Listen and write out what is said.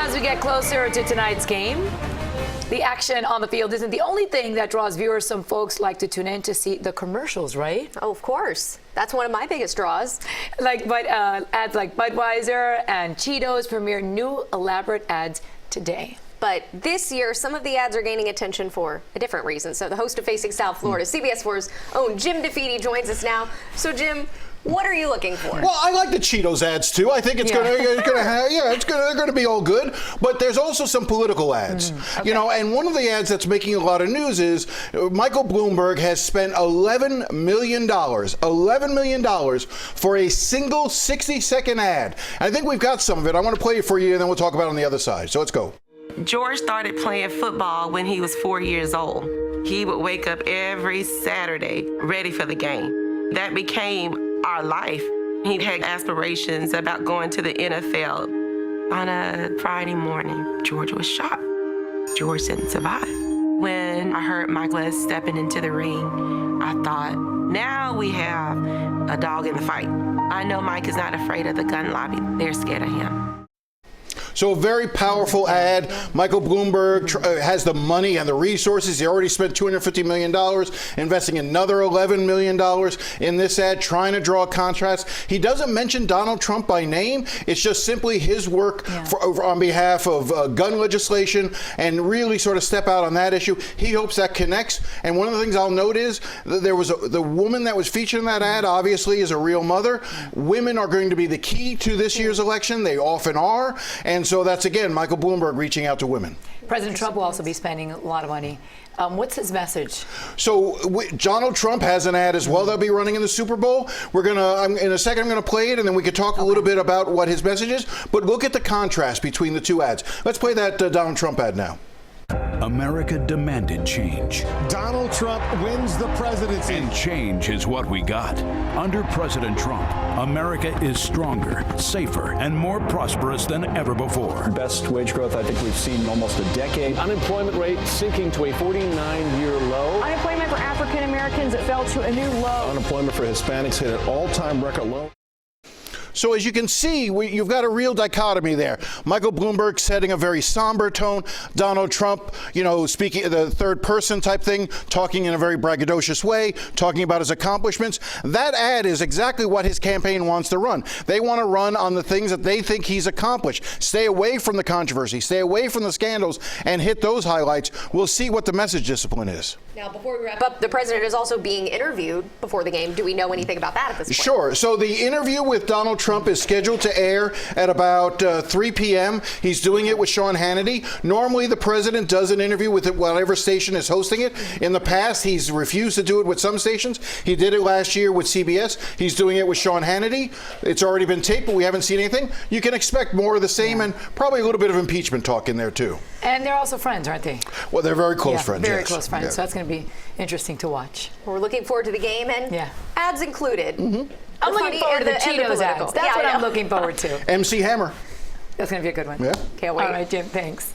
as we get closer to tonight's game, the action on the field isn't the only thing that draws viewers. Some folks like to tune in to see the commercials, right? Oh, of course. That's one of my biggest draws. Ads like Budweiser and Cheetos premiere new elaborate ads today. But this year, some of the ads are gaining attention for a different reason. So the host of Facing South Florida, CBS 4's own Jim DeFede joins us now. So Jim, what are you looking for? Well, I like the Cheetos ads too. I think it's they're gonna be all good. But there's also some political ads, okay. you know. And one of the ads that's making a lot of news is Michael Bloomberg has spent $11 million for a single 60-second ad. And I think we've got some of it. I want to play it for you, and then we'll talk about it on the other side. So let's go. George started playing football when he was 4 years old. He would wake up every Saturday ready for the game. That became our life. He'd had aspirations about going to the NFL. On a Friday morning, George was shot. George didn't survive. When I heard Mike Les stepping into the ring, I thought, now we have a dog in the fight. I know Mike is not afraid of the gun lobby. They're scared of him. So a very powerful ad. Michael Bloomberg has the money and the resources. He already spent $250 million, investing another $11 million in this ad, trying to draw a contrast. He doesn't mention Donald Trump by name. It's just simply his work on behalf of gun legislation and really sort of step out on that issue. He hopes that connects. And one of the things I'll note is that there was the woman that was featured in that ad obviously is a real mother. Women are going to be the key to this year's election. They often are. And so that's, again, Michael Bloomberg reaching out to women. President Trump will also be spending a lot of money. What's his message? So Donald Trump has an ad as well that'll be running in the Super Bowl. In a second, I'm going to play it, and then we could talk a little bit about what his message is. But look at the contrast between the two ads. Let's play that Donald Trump ad now. America demanded change. Donald Trump wins the presidency. And change is what we got. Under President Trump, America is stronger, safer, and more prosperous than ever before. Best wage growth I think we've seen in almost a decade. Unemployment rate sinking to a 49-year low. Unemployment for African Americans fell to a new low. Unemployment for Hispanics hit an all-time record low. So as you can see, you've got a real dichotomy there. Michael Bloomberg setting a very somber tone. Donald Trump, speaking the third person type thing, talking in a very braggadocious way, talking about his accomplishments. That ad is exactly what his campaign wants to run. They want to run on the things that they think he's accomplished. Stay away from the controversy, stay away from the scandals, and hit those highlights. We'll see what the message discipline is. Now, before we wrap up, the president is also being interviewed before the game. Do we know anything about that at this point? Sure. So the interview with Donald Trump is scheduled to air at about 3 p.m. He's doing it with Sean Hannity. Normally, the president does an interview with whatever station is hosting it. In the past, he's refused to do it with some stations. He did it last year with CBS. He's doing it with Sean Hannity. It's already been taped, but we haven't seen anything. You can expect more of the same and probably a little bit of impeachment talk in there, too. And they're also friends, aren't they? Well, they're very close friends, Very yes. close friends. Yeah. So that's going to be interesting to watch. We're looking forward to the game and ads included. I'm looking forward to the Cheetos ads. That's what I'm looking forward to. MC Hammer. That's going to be a good one. Yeah. Can't wait. All right, Jim, thanks.